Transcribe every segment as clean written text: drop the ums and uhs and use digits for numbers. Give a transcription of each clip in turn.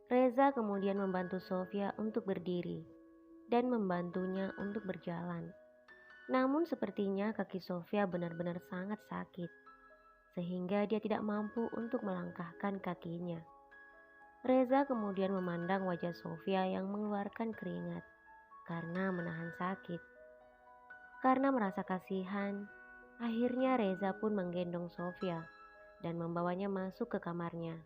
Reza kemudian membantu Sofia untuk berdiri dan membantunya untuk berjalan. Namun sepertinya kaki Sofia benar-benar sangat sakit, sehingga dia tidak mampu untuk melangkahkan kakinya. Reza kemudian memandang wajah Sofia yang mengeluarkan keringat karena menahan sakit. Karena merasa kasihan, akhirnya Reza pun menggendong Sofia dan membawanya masuk ke kamarnya.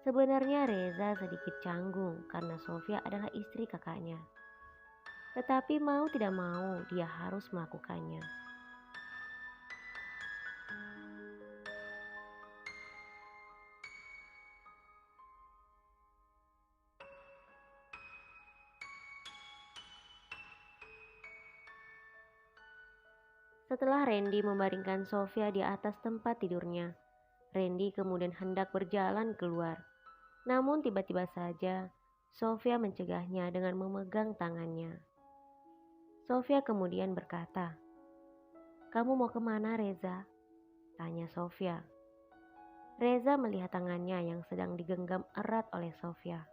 Sebenarnya Reza sedikit canggung karena Sofia adalah istri kakaknya. Tetapi mau tidak mau dia harus melakukannya. Setelah Randy membaringkan Sofia di atas tempat tidurnya, Randy kemudian hendak berjalan keluar. Namun tiba-tiba saja Sofia mencegahnya dengan memegang tangannya. Sofia kemudian berkata, "Kamu mau kemana, Reza?" tanya Sofia. Reza melihat tangannya yang sedang digenggam erat oleh Sofia.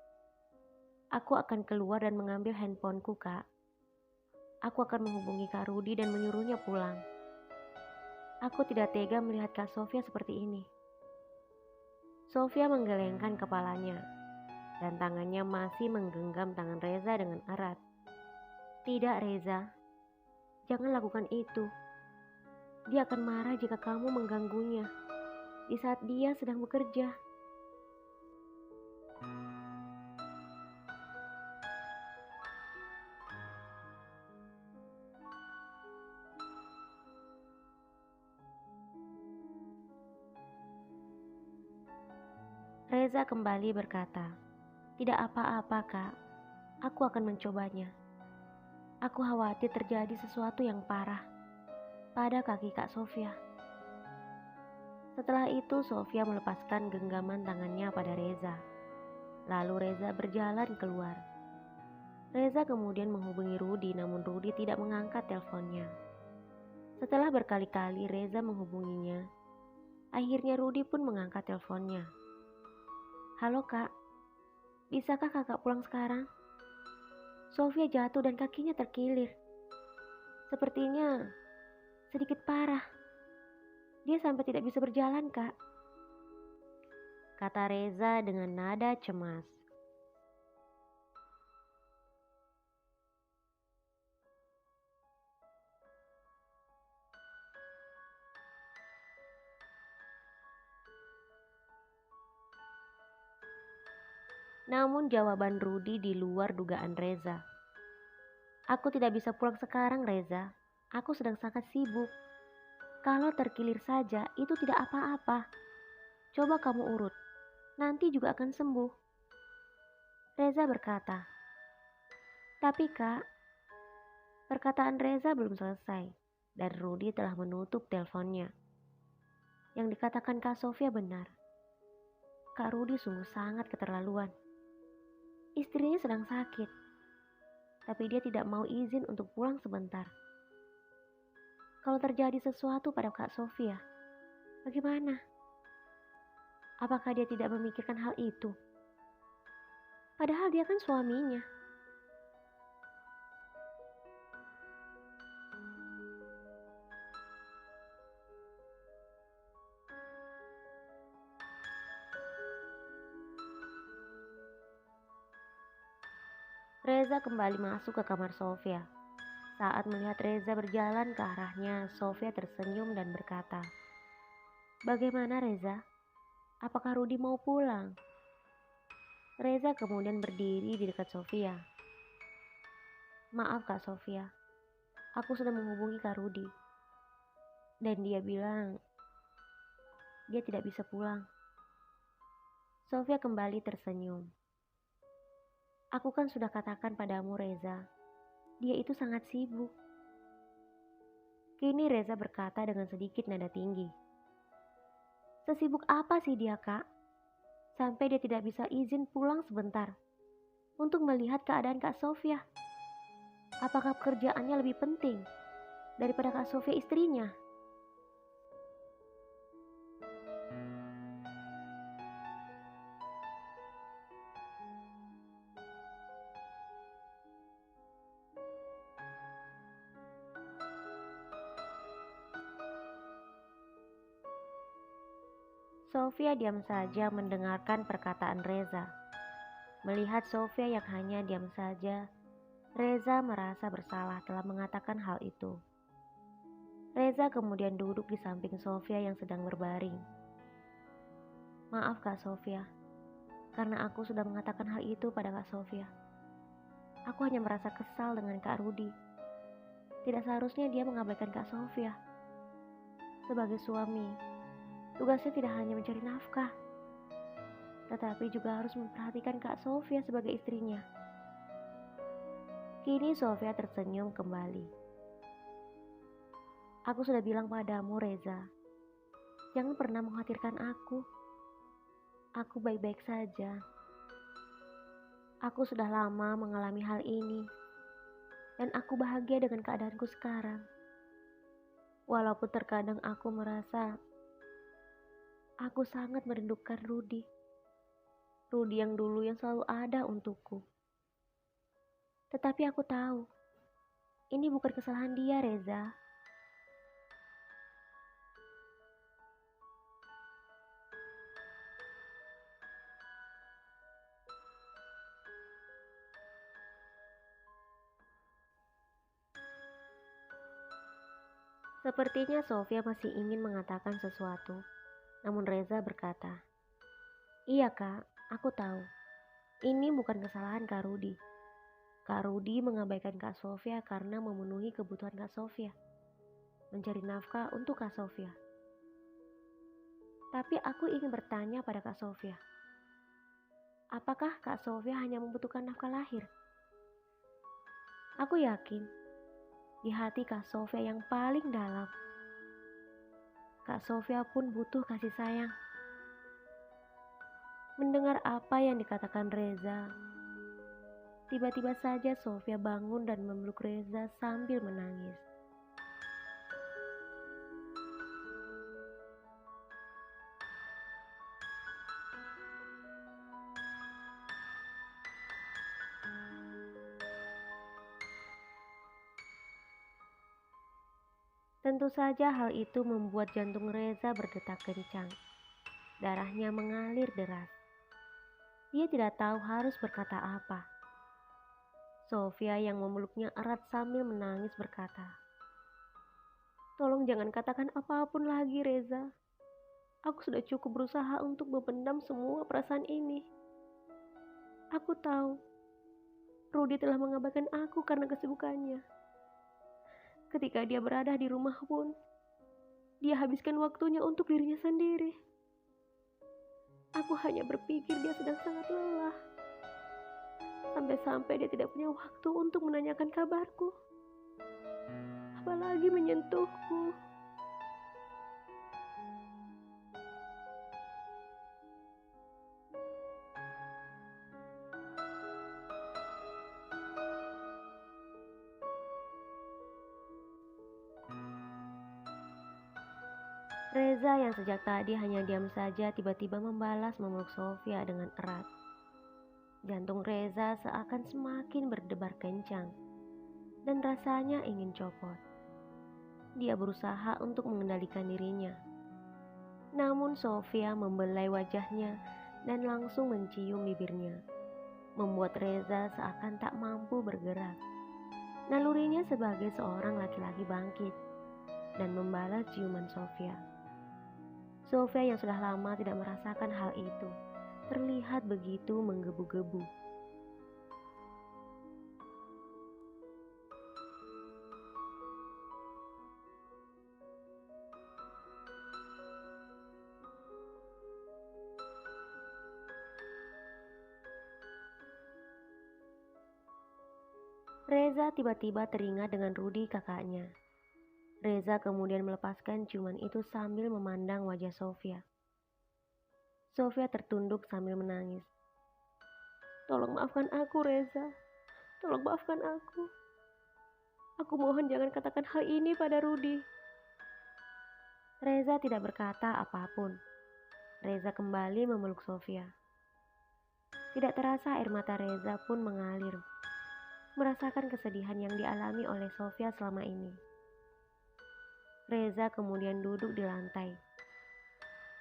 "Aku akan keluar dan mengambil handphoneku, Kak. Aku akan menghubungi Kak Rudi dan menyuruhnya pulang. Aku tidak tega melihat Kak Sofia seperti ini." Sofia menggelengkan kepalanya dan tangannya masih menggenggam tangan Reza dengan erat. "Tidak, Reza. Jangan lakukan itu. Dia akan marah jika kamu mengganggunya di saat dia sedang bekerja." Reza kembali berkata, "Tidak apa-apa, Kak. Aku akan mencobanya. Aku khawatir terjadi sesuatu yang parah pada kaki Kak Sofia." Setelah itu Sofia melepaskan genggaman tangannya pada Reza. Lalu Reza berjalan keluar. Reza kemudian menghubungi Rudi, namun Rudi tidak mengangkat teleponnya. Setelah berkali-kali Reza menghubunginya, akhirnya Rudi pun mengangkat teleponnya. "Halo Kak, bisakah kakak pulang sekarang? Sofia jatuh dan kakinya terkilir. Sepertinya sedikit parah. Dia sampai tidak bisa berjalan, Kak," kata Reza dengan nada cemas. Namun jawaban Rudi di luar dugaan Reza. "Aku tidak bisa pulang sekarang, Reza. Aku sedang sangat sibuk. Kalau terkilir saja itu tidak apa-apa. Coba kamu urut, nanti juga akan sembuh," Reza berkata. "Tapi Kak," perkataan Reza belum selesai dan Rudi telah menutup teleponnya. Yang dikatakan Kak Sofia benar. Kak Rudi sungguh sangat keterlaluan. Istrinya sedang sakit, tapi dia tidak mau izin untuk pulang sebentar. Kalau terjadi sesuatu pada Kak Sofia, bagaimana? Apakah dia tidak memikirkan hal itu? Padahal dia kan suaminya. Reza kembali masuk ke kamar Sofia. Saat melihat Reza berjalan ke arahnya, Sofia tersenyum dan berkata, "Bagaimana Reza? Apakah Rudi mau pulang?" Reza kemudian berdiri di dekat Sofia. "Maaf Kak Sofia, aku sudah menghubungi Kak Rudi. Dan dia bilang dia tidak bisa pulang." Sofia kembali tersenyum. "Aku kan sudah katakan padamu Reza, dia itu sangat sibuk." Kini Reza berkata dengan sedikit nada tinggi. "Sesibuk apa sih dia, Kak? Sampai dia tidak bisa izin pulang sebentar untuk melihat keadaan Kak Sofia. Apakah pekerjaannya lebih penting daripada Kak Sofia istrinya?" Sofia diam saja mendengarkan perkataan Reza. Melihat Sofia yang hanya diam saja, Reza merasa bersalah telah mengatakan hal itu. Reza kemudian duduk di samping Sofia yang sedang berbaring. Maaf Kak Sofia, karena aku sudah mengatakan hal itu pada Kak Sofia. Aku hanya merasa kesal dengan Kak Rudi. Tidak seharusnya dia mengabaikan Kak Sofia. Sebagai suami, tugasnya tidak hanya mencari nafkah, tetapi juga harus memperhatikan Kak Sofia sebagai istrinya. Kini Sofia tersenyum kembali. Aku sudah bilang padamu Reza, jangan pernah mengkhawatirkan aku. Aku baik-baik saja. Aku sudah lama mengalami hal ini, dan aku bahagia dengan keadaanku sekarang. Walaupun terkadang aku merasa aku sangat merindukan Rudi. Rudi yang dulu yang selalu ada untukku. Tetapi aku tahu, ini bukan kesalahan dia, Reza. Sepertinya Sofia masih ingin mengatakan sesuatu, namun Reza berkata, "Iya Kak, aku tahu. Ini bukan kesalahan Kak Rudi. Kak Rudi mengabaikan Kak Sofia karena memenuhi kebutuhan Kak Sofia, mencari nafkah untuk Kak Sofia. Tapi aku ingin bertanya pada Kak Sofia, apakah Kak Sofia hanya membutuhkan nafkah lahir? Aku yakin, di hati Kak Sofia yang paling dalam, Kak Sofia pun butuh kasih sayang." Mendengar apa yang dikatakan Reza, tiba-tiba saja Sofia bangun dan memeluk Reza sambil menangis. Tentu saja hal itu membuat jantung Reza berdetak kencang. Darahnya mengalir deras. Dia tidak tahu harus berkata apa. Sofia yang memeluknya erat sambil menangis berkata, "Tolong jangan katakan apapun lagi Reza. Aku sudah cukup berusaha untuk memendam semua perasaan ini. Aku tahu, Rudi telah mengabaikan aku karena kesibukannya. Ketika dia berada di rumah pun, dia habiskan waktunya untuk dirinya sendiri. Aku hanya berpikir dia sedang sangat lelah. Sampai-sampai dia tidak punya waktu untuk menanyakan kabarku, apalagi menyentuhku." Reza yang sejak tadi hanya diam saja tiba-tiba membalas memeluk Sofia dengan erat. Jantung Reza seakan semakin berdebar kencang dan rasanya ingin copot. Dia berusaha untuk mengendalikan dirinya. Namun Sofia membelai wajahnya dan langsung mencium bibirnya, membuat Reza seakan tak mampu bergerak. Nalurinya sebagai seorang laki-laki bangkit dan membalas ciuman Sofia. Sofia yang sudah lama tidak merasakan hal itu, terlihat begitu menggebu-gebu. Reza tiba-tiba teringat dengan Rudi kakaknya. Reza kemudian melepaskan ciuman itu sambil memandang wajah Sofia. Sofia tertunduk sambil menangis. "Tolong maafkan aku Reza, tolong maafkan aku. Aku mohon jangan katakan hal ini pada Rudi." Reza tidak berkata apapun. Reza kembali memeluk Sofia. Tidak terasa air mata Reza pun mengalir, merasakan kesedihan yang dialami oleh Sofia selama ini. Reza kemudian duduk di lantai.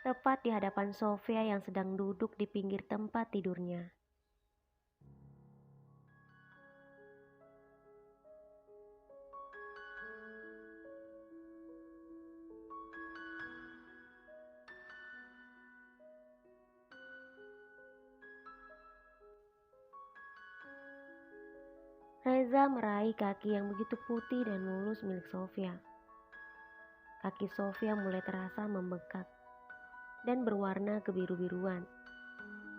tepat di hadapan Sofia yang sedang duduk di pinggir tempat tidurnya. Reza meraih kaki yang begitu putih dan mulus milik Sofia. Kaki Sofia mulai terasa membengkak dan berwarna kebiru-biruan.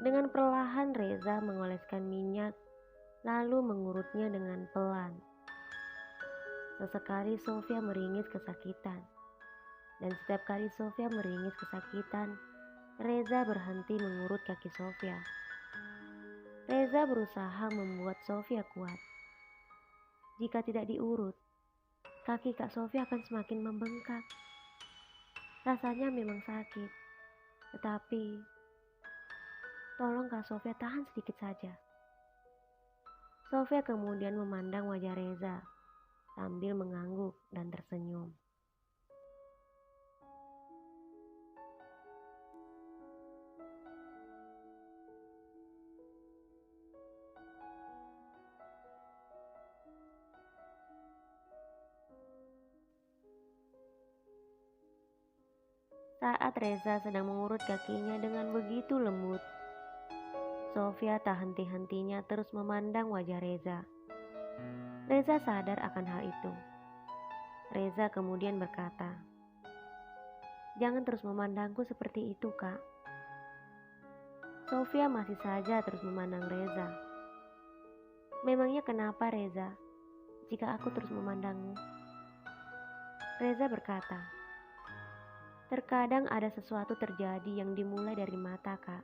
Dengan perlahan Reza mengoleskan minyak, lalu mengurutnya dengan pelan. Sesekali Sofia meringis kesakitan. Dan setiap kali Sofia meringis kesakitan, Reza berhenti mengurut kaki Sofia. Reza berusaha membuat Sofia kuat. Jika tidak diurut, kaki Kak Sofia akan semakin membengkak. Rasanya memang sakit, tetapi tolong Kak Sofia tahan sedikit saja. Sofia kemudian memandang wajah Reza sambil mengangguk dan tersenyum. Saat Reza sedang mengurut kakinya dengan begitu lembut, Sofia tak henti-hentinya terus memandang wajah Reza. Reza sadar akan hal itu. Reza kemudian berkata, "Jangan terus memandangku seperti itu, Kak." Sofia masih saja terus memandang Reza. "Memangnya kenapa, Reza, jika aku terus memandangmu?" Reza berkata, "Terkadang ada sesuatu terjadi yang dimulai dari mata, Kak.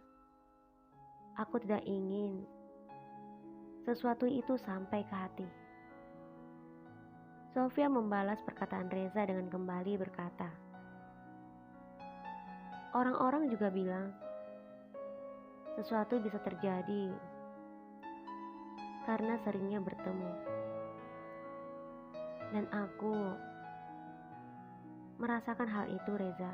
Aku tidak ingin sesuatu itu sampai ke hati." Sofia membalas perkataan Reza dengan kembali berkata, "Orang-orang juga bilang sesuatu bisa terjadi karena seringnya bertemu. Dan aku merasakan hal itu, Reza.